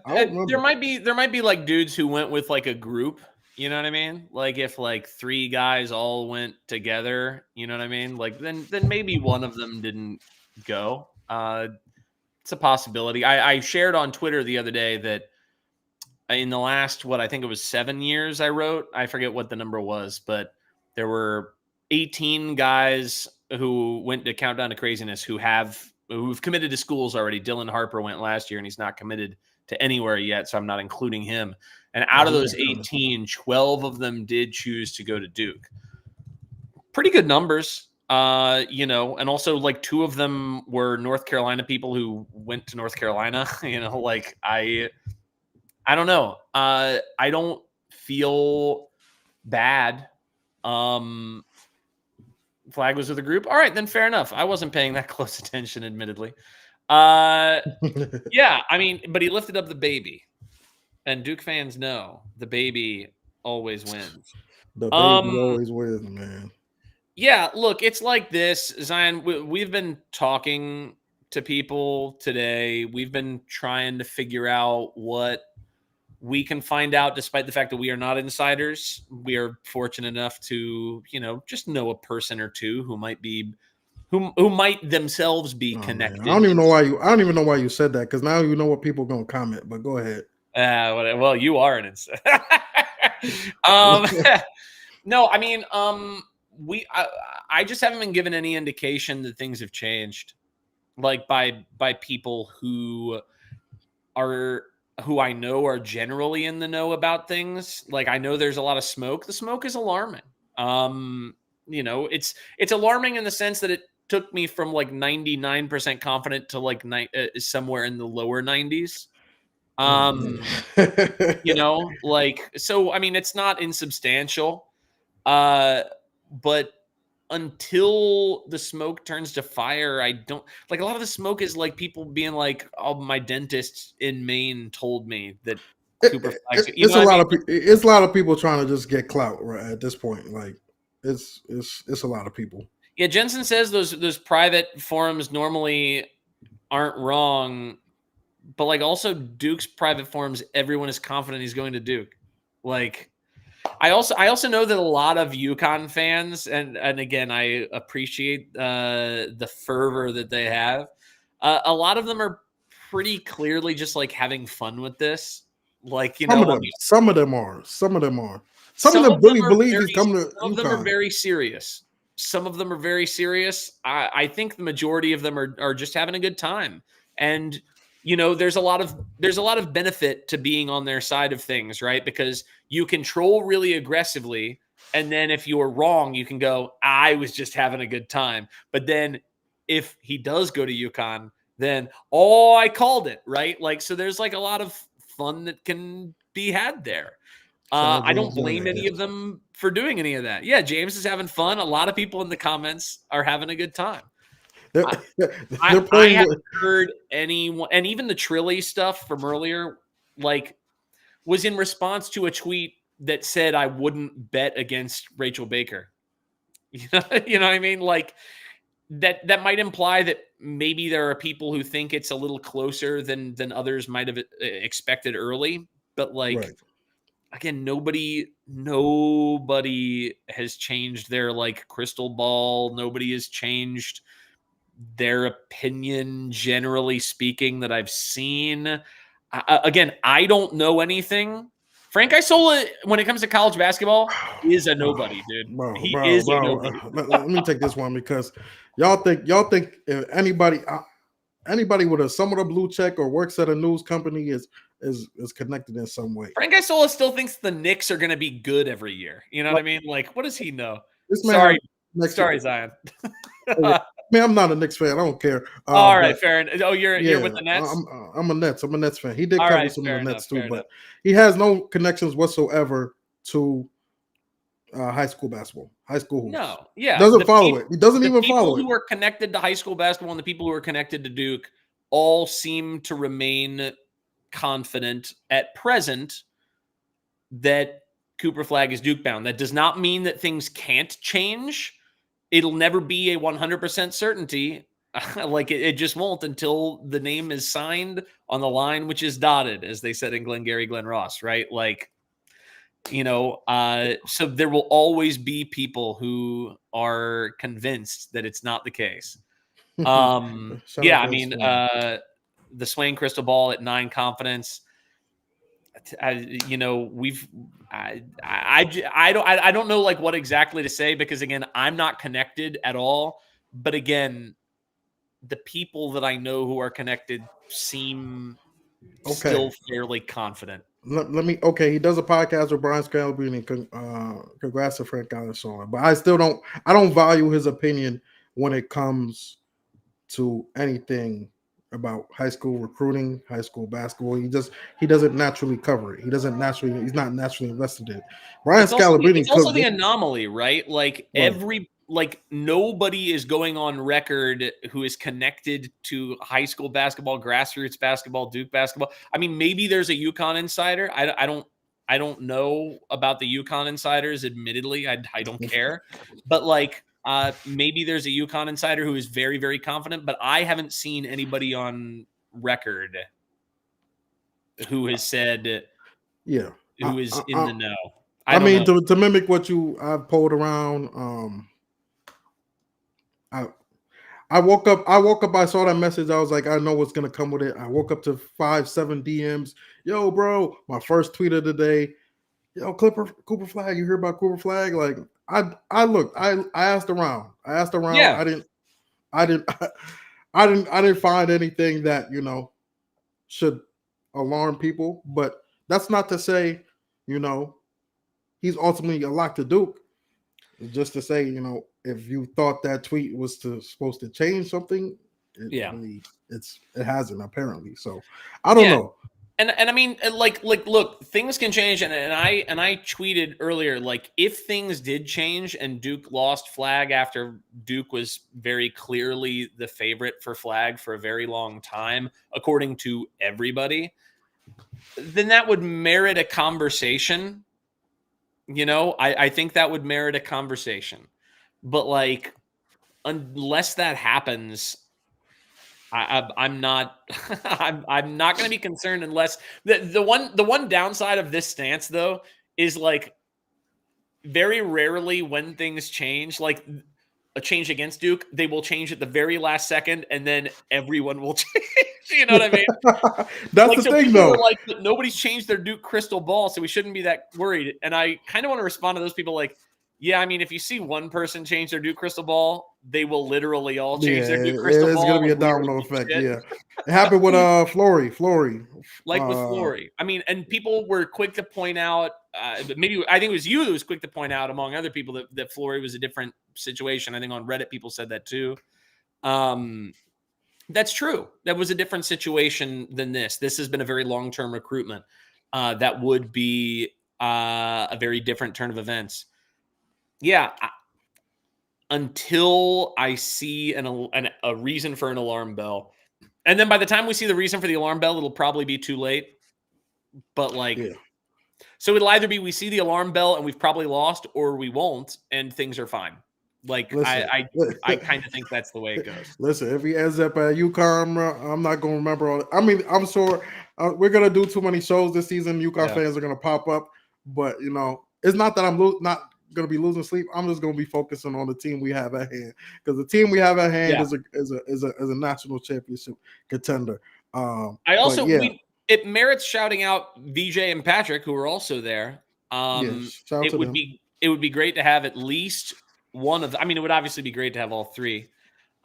there might be like dudes who went with like a group. You know what I mean? Like if like 3 guys all went together, you know what I mean? Like then maybe one of them didn't go. It's a possibility. I shared on Twitter the other day that in the last, I think it was 7 years I forget what the number was, but there were 18 guys who went to Countdown to Craziness who've committed to schools already. Dylan Harper went last year and he's not committed to anywhere yet, so I'm not including him. And out of those 18, 12 of them did choose to go to Duke. Pretty good numbers, and also like 2 of them were North Carolina people who went to North Carolina. Like I don't know. I don't feel bad. Flagg was with a group. All right, then fair enough. I wasn't paying that close attention, admittedly. Yeah, I mean, but he lifted up the baby. And Duke fans know the baby always wins. The baby always wins, man. Yeah, look, it's like this, Zion. We've been talking to people today. We've been trying to figure out what we can find out, despite the fact that we are not insiders. We are fortunate enough to, just know a person or two who might be, who might themselves be connected. Man. I don't even know why you said that, because now you know what people are gonna comment. But go ahead. Well, you are an insider. No, I mean, I just haven't been given any indication that things have changed, like by people who I know are generally in the know about things. Like I know there's a lot of smoke. The smoke is alarming. It's alarming in the sense that it took me from like 99% confident to like somewhere in the lower 90s. So I mean, it's not insubstantial. But until the smoke turns to fire, I don't like a lot of the smoke is like people being like, "Oh, my dentist in Maine told me that Cooper Flagg." It's a lot of people trying to just get clout right at this point. Like it's a lot of people. Yeah, Jensen says those private forums normally aren't wrong, but like also Duke's private forums, everyone is confident he's going to Duke. Like I also know that a lot of UConn fans, and again, I appreciate the fervor that they have. A lot of them are pretty clearly just like having fun with this. Like, some of them are. Some of them really believe he's coming to UConn. Some of them are very serious. Some of them are very serious. I think the majority of them are just having a good time. And there's a lot of benefit to being on their side of things, right? Because you can troll really aggressively, and then if you're wrong, you can go, I was just having a good time. But then if he does go to UConn, then I called it, right? Like, so there's like a lot of fun that can be had there. I don't blame any of them for doing any of that. Yeah, James is having fun. A lot of people in the comments are having a good time. They're I playing. haven't heard anyone, and even the Trilly stuff from earlier, like, was in response to a tweet that said I wouldn't bet against Rachel Baker. You know what I mean? Like, that might imply that maybe there are people who think it's a little closer than others might have expected early. But like, Right. again, nobody has changed their like crystal ball. Nobody has changed their opinion, generally speaking, that I've seen. Again, I don't know anything. Frank Isola, when it comes to college basketball, is a nobody, dude. He is a nobody. Let me take this one because y'all think if anybody with a somewhat a blue check or works at a news company is connected in some way. Frank Isola still thinks the Knicks are going to be good every year. You know what I mean? Like, what does he know? This man Sorry, Zion. I mean, I'm not a Knicks fan. I don't care. All right, fair enough. Oh, you're with the Nets? I'm a Nets fan. He did All cover right, some of the Nets too, but enough. he has no connections whatsoever to high school basketball, high school hoops. No, yeah. Doesn't follow it. He doesn't even follow it. The people who are connected to high school basketball and the people who are connected to Duke all seem to remain confident at present that Cooper Flagg is Duke bound. That does not mean that things can't change. It'll never be a 100% certainty. Like it just won't until the name is signed on the line, which is dotted, as they said in Glengarry Glen Ross, right? Like, so there will always be people who are convinced that it's not the case. Yeah, I mean, the swaying crystal ball at 9 confidence. I don't know like what exactly to say because again, I'm not connected at all. But again, the people that I know who are connected seem still fairly confident. Let me. Okay, he does a podcast with Brian Scalabrine. Congrats to Frank Isola. But I don't value his opinion when it comes to anything about high school recruiting, high school basketball. He doesn't naturally cover it. He's not naturally invested in it. Brian Scalabrine. It's also the anomaly, right? Like nobody is going on record who is connected to high school basketball, grassroots basketball, Duke basketball. I mean, maybe there's a UConn insider. I don't know about the UConn insiders. Admittedly, I don't care. But like, maybe there's a UConn insider who is very, very confident. But I haven't seen anybody on record who has said, who is in the know. I mean, to mimic what I've pulled around. I woke up. I saw that message. I was like, I know what's gonna come with it. I woke up to 5-7 DMs. Yo, bro, my first tweet of the day. Yo, Cooper Flagg. You hear about Cooper Flagg? Like, I looked. I asked around. Yeah. I didn't find anything that should alarm people. But that's not to say he's ultimately a lock to Duke. It's just to say if you thought that tweet was supposed to change something, it hasn't apparently. So I don't know. And I mean, like, look, things can change. And I tweeted earlier, like, if things did change and Duke lost Flagg after Duke was very clearly the favorite for Flagg for a very long time, according to everybody, then that would merit a conversation. I think that would merit a conversation. But like, unless that happens, I'm not I'm not going to be concerned unless the one downside of this stance though is like very rarely when things change, like a change against Duke, they will change at the very last second and then everyone will change. You know what I mean? That's the thing though. Like, nobody's changed their Duke crystal ball, so we shouldn't be that worried. And I kind of want to respond to those people like, yeah, I mean, if you see one person change their Duke crystal ball, they will literally all change their Duke crystal ball. It's going to be a domino effect. Yeah, it happened with Flory. Like with Flory. I mean, and people were quick to point out. Maybe I think it was you who was quick to point out, among other people, that Flory was a different situation. I think on Reddit people said that too. That's true. That was a different situation than this. This has been a very long-term recruitment. That would be a very different turn of events. Yeah, until I see a reason for an alarm bell. And then by the time we see the reason for the alarm bell, it'll probably be too late. But Yeah. so it'll either be we see the alarm bell and we've probably lost, or we won't and things are fine. Like Listen, I kind of think that's the way it goes. listen, if he ends up at UConn, I'm not going to remember all. I mean, I'm sure we're going to do too many shows this season. UConn fans are going to pop up, but it's not that I'm not going to be losing sleep. I'm just going to be focusing on the team we have at hand, because the team we have at hand is a national championship contender. It merits shouting out VJ and Patrick, who are also there. It would be great to have at least one of them. I mean, it would obviously be great to have all three.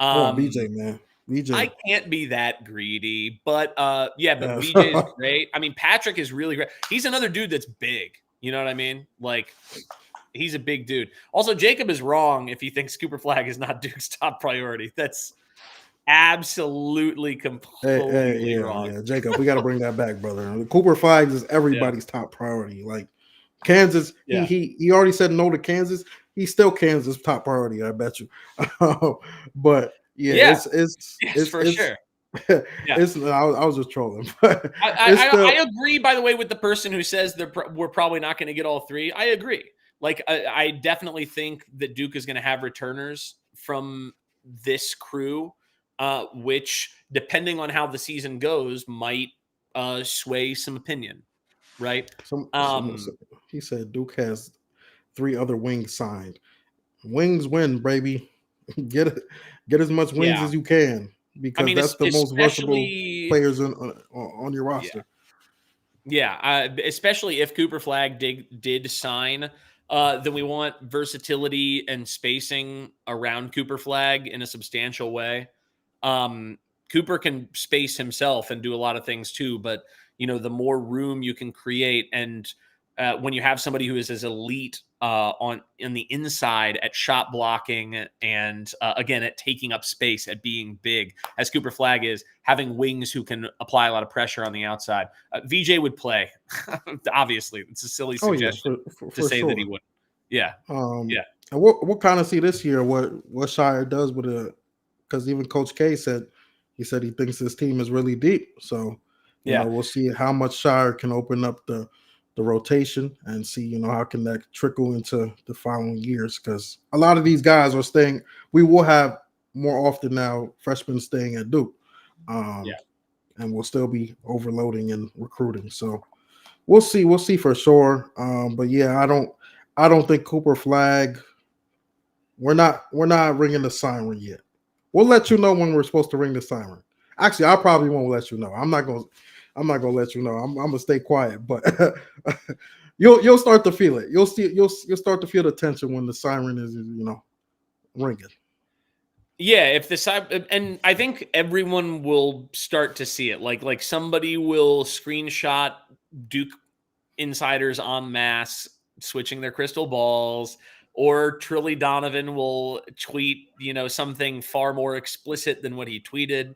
BJ, man. BJ. I can't be that greedy, but VJ is great. I mean, Patrick is really great. He's another dude that's big. You know what I mean? Like, he's a big dude. Also, Jacob is wrong if he thinks Cooper Flagg is not Duke's top priority. That's absolutely completely wrong. Yeah, Jacob, we got to bring that back, brother. Cooper Flagg is everybody's top priority. Like Kansas, he already said no to Kansas. He's still Kansas' top priority, I bet you. But it's for sure. I was just trolling. I agree, by the way, with the person who says we're probably not going to get all three. I agree. Like, I definitely think that Duke is going to have returners from this crew, which, depending on how the season goes, might sway some opinion, right? He said Duke has 3 other wings signed. Wings win, baby. Get as much wings as you can, because that's the most versatile players on your roster. Especially if Cooper Flagg did sign, then we want versatility and spacing around Cooper Flagg in a substantial way. Cooper can space himself and do a lot of things too, but the more room you can create, and when you have somebody who is as elite in the inside at shot blocking and again at taking up space, at being big, as Cooper Flagg is, having wings who can apply a lot of pressure on the outside, VJ would play. Obviously, it's a silly suggestion to say that he would. And we'll kind of see this year what Scheyer does with it, because even Coach K said he thinks this team is really deep. So we'll see how much Scheyer can open up the rotation and see how can that trickle into the following years, because a lot of these guys are staying. We will have more often now freshmen staying at Duke, and we'll still be overloading and recruiting. So we'll see for sure. But I don't think Cooper Flagg. We're not ringing the siren yet. We'll let you know when we're supposed to ring the siren. Actually, I probably won't let you know. I'm not gonna let you know. I'm gonna stay quiet, but you'll start to feel it. You'll start to feel the tension when the siren is ringing. Yeah, if the side, and I think everyone will start to see it. Like somebody will screenshot Duke insiders en masse switching their crystal balls, or Trilly Donovan will tweet something far more explicit than what he tweeted.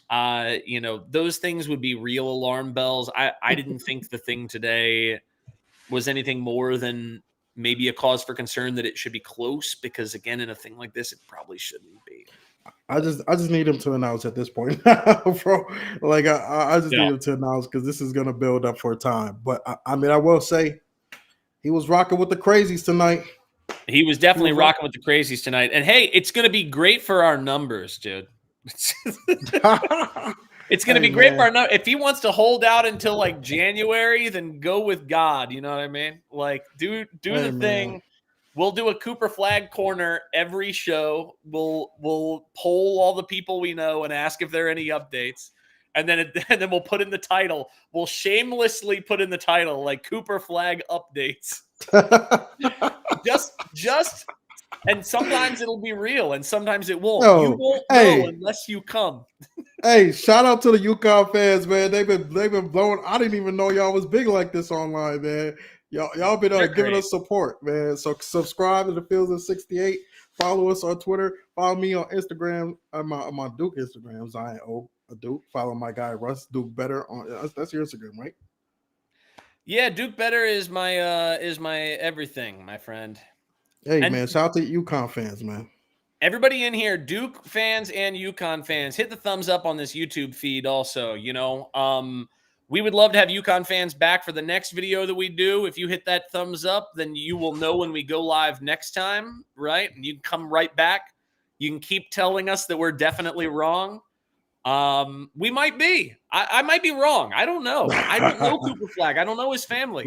Those things would be real alarm bells. I didn't think the thing today was anything more than maybe a cause for concern that it should be close, because again, in a thing like this, it probably shouldn't be. I just need him to announce at this point, bro. Like I just need him to announce, because this is gonna build up for a time. But I mean, I will say he was rocking with the Crazies tonight. He was definitely rocking with the Crazies tonight. And hey, it's gonna be great for our numbers, dude. It's going to be great for our numbers. If he wants to hold out until like January, then go with God. You know what I mean? Like do the thing. We'll do a Cooper Flagg corner every show. We'll poll all the people we know and ask if there are any updates. And then we'll put in the title. We'll shamelessly put in the title like Cooper Flagg updates. just and sometimes it'll be real and sometimes it won't. You won't know unless you come. Hey, shout out to the UConn fans, man. They've been blowing. I didn't even know y'all was big like this online, man. Y'all been giving us support, man. So subscribe to the Fields of 68. Follow us on Twitter. Follow me on Instagram. I'm on Duke Instagram, Zion O Duke. Follow my guy Russ Duke Better on. That's your Instagram, right? Yeah, Duke Better is my everything, my friend. Hey, man, shout out to UConn fans, man. everybody in here, Duke fans and UConn fans, hit the thumbs up on this YouTube feed also, we would love to have UConn fans back for the next video that we do. If you hit that thumbs up, then you will know when we go live next time, right? And you can come right back. You can keep telling us that we're definitely wrong. We might be. I might be wrong. I don't know. I don't know Cooper Flagg. I don't know his family.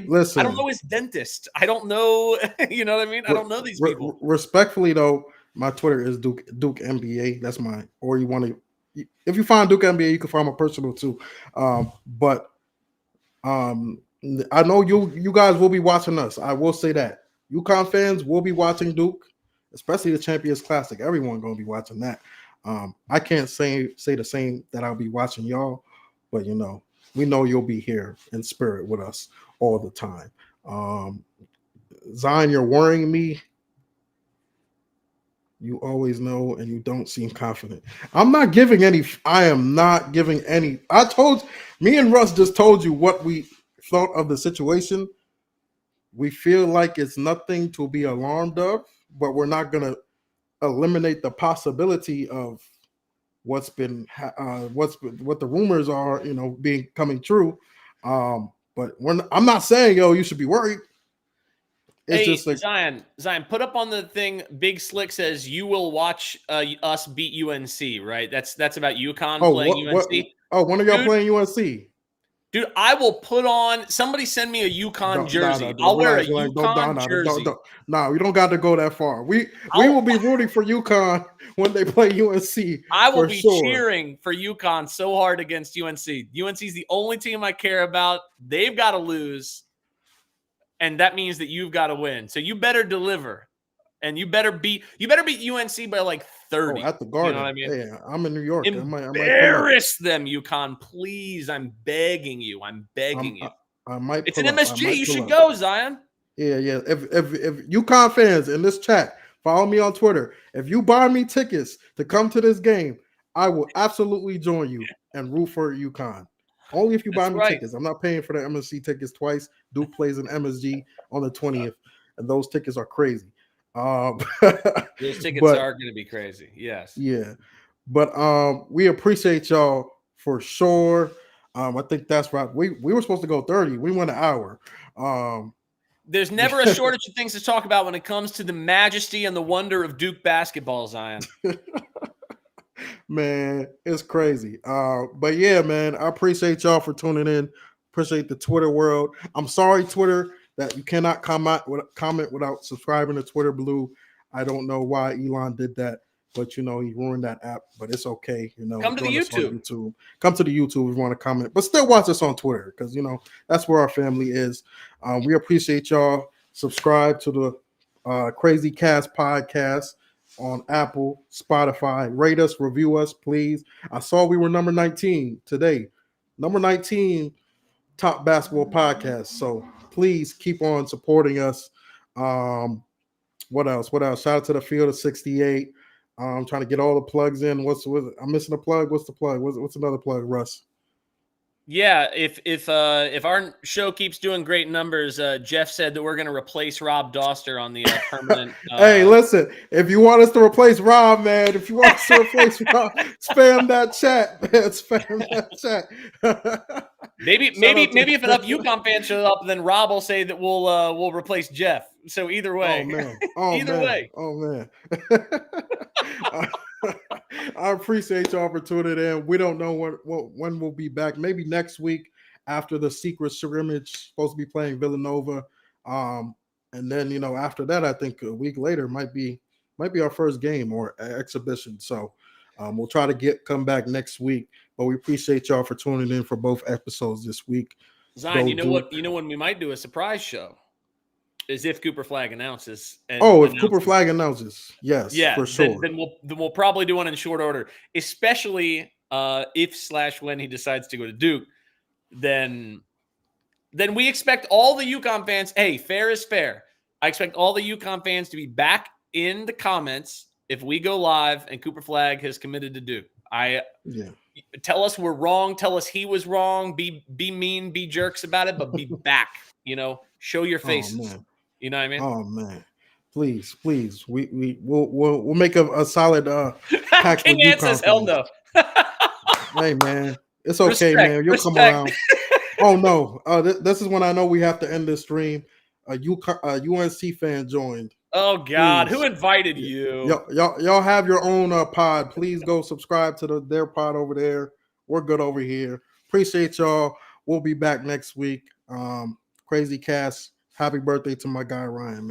Listen, I don't know his dentist. I don't know. You know what I mean? I don't know these people. Respectfully, though, my Twitter is Duke NBA. That's mine. Or you want to, if you find Duke NBA, you can find my personal too. But I know you guys will be watching us. I will say that UConn fans will be watching Duke, especially the Champions Classic. Everyone gonna be watching that. I can't say the same that I'll be watching y'all, but we know you'll be here in spirit with us all the time. Zion, you're worrying me. You always know, and you don't seem confident. I am not giving any. Me and Russ just told you what we thought of the situation. We feel like it's nothing to be alarmed of, but we're not going to eliminate the possibility of what the rumors are, coming true. But I'm not saying, you should be worried. It's just like, Zion, put up on the thing. Big Slick says you will watch us beat UNC, right? That's about UConn playing UNC. One of y'all playing UNC? Dude, I will put on. Somebody send me a UConn jersey. I'll wear a UConn jersey. No, we don't got to go that far. We will be rooting for UConn when they play UNC. I will be cheering for UConn so hard against UNC. UNC is the only team I care about. They've got to lose. And that means that you've got to win. So you better deliver. And you better beat UNC by like 30. At the Garden. You know what I mean? Yeah, I'm in New York. Embarrass them, UConn. Please. I'm begging you. I'm begging you. I might. It's an MSG. You should go, Zion. Yeah. If UConn fans in this chat, follow me on Twitter. If you buy me tickets to come to this game, I will absolutely join you and root for UConn. Only if you buy me tickets. I'm not paying for the MSG tickets twice. Duke plays in MSG on the 20th, and those tickets are crazy. Those tickets are going to be crazy. Yes. Yeah. But we appreciate y'all for sure. I think that's right. We were supposed to go 30. We went an hour. There's never a shortage of things to talk about when it comes to the majesty and the wonder of Duke basketball, Zion. Man, it's crazy. But yeah, man, I appreciate y'all for tuning in. Appreciate the Twitter world. I'm sorry, Twitter, that you cannot comment without subscribing to Twitter Blue. I don't know why Elon did that, but he ruined that app. But it's okay. Come to the YouTube. Come to the YouTube if you want to comment, but still watch us on Twitter because that's where our family is. We appreciate y'all. Subscribe to the Crazie Cast podcast on Apple, Spotify. Rate us, review us, please. I saw we were number 19 today. Number 19 top basketball podcast. So please keep on supporting us. What else? Shout out to the Field of 68. I'm trying to get all the plugs in. I'm missing a plug. What's the plug? What's another plug, Russ? Yeah, if our show keeps doing great numbers, Jeff said that we're going to replace Rob Doster on the permanent. Hey, listen, if you want us to replace Rob, man, if you want us to replace Rob, spam that chat, man. Spam that chat. Maybe if enough UConn fans show up, then Rob will say that we'll replace Jeff. So either way, either way. Oh man. I appreciate y'all for tuning in. We don't know when we'll be back. Maybe next week after the secret scrimmage. Supposed to be playing Villanova, and then after that, I think a week later might be our first game or exhibition. So we'll try to come back next week. But we appreciate y'all for tuning in for both episodes this week. Zion, you know when we might do a surprise show is if Cooper Flagg announces. Cooper Flagg announces, yes, for sure. Then we'll probably do one in short order, especially if/when he decides to go to Duke. Then we expect all the UConn fans. Hey, fair is fair. I expect all the UConn fans to be back in the comments if we go live and Cooper Flagg has committed to Duke. Tell us we're wrong. Tell us he was wrong. Be mean. Be jerks about it, but be back. Show your faces. Oh, you know what I mean? Oh man, Please. We'll make a solid pack King with Ant says hell UConn. no. Hey man, it's okay, Respect, man. You'll come respect. around. Oh no, this is when I know we have to end this stream. A UNC fan joined. Oh God, Please. who invited you? Y'all have your own pod. Please go subscribe to their pod over there. We're good over here. Appreciate y'all. We'll be back next week. Crazie Cast. Happy birthday to my guy Ryan, man.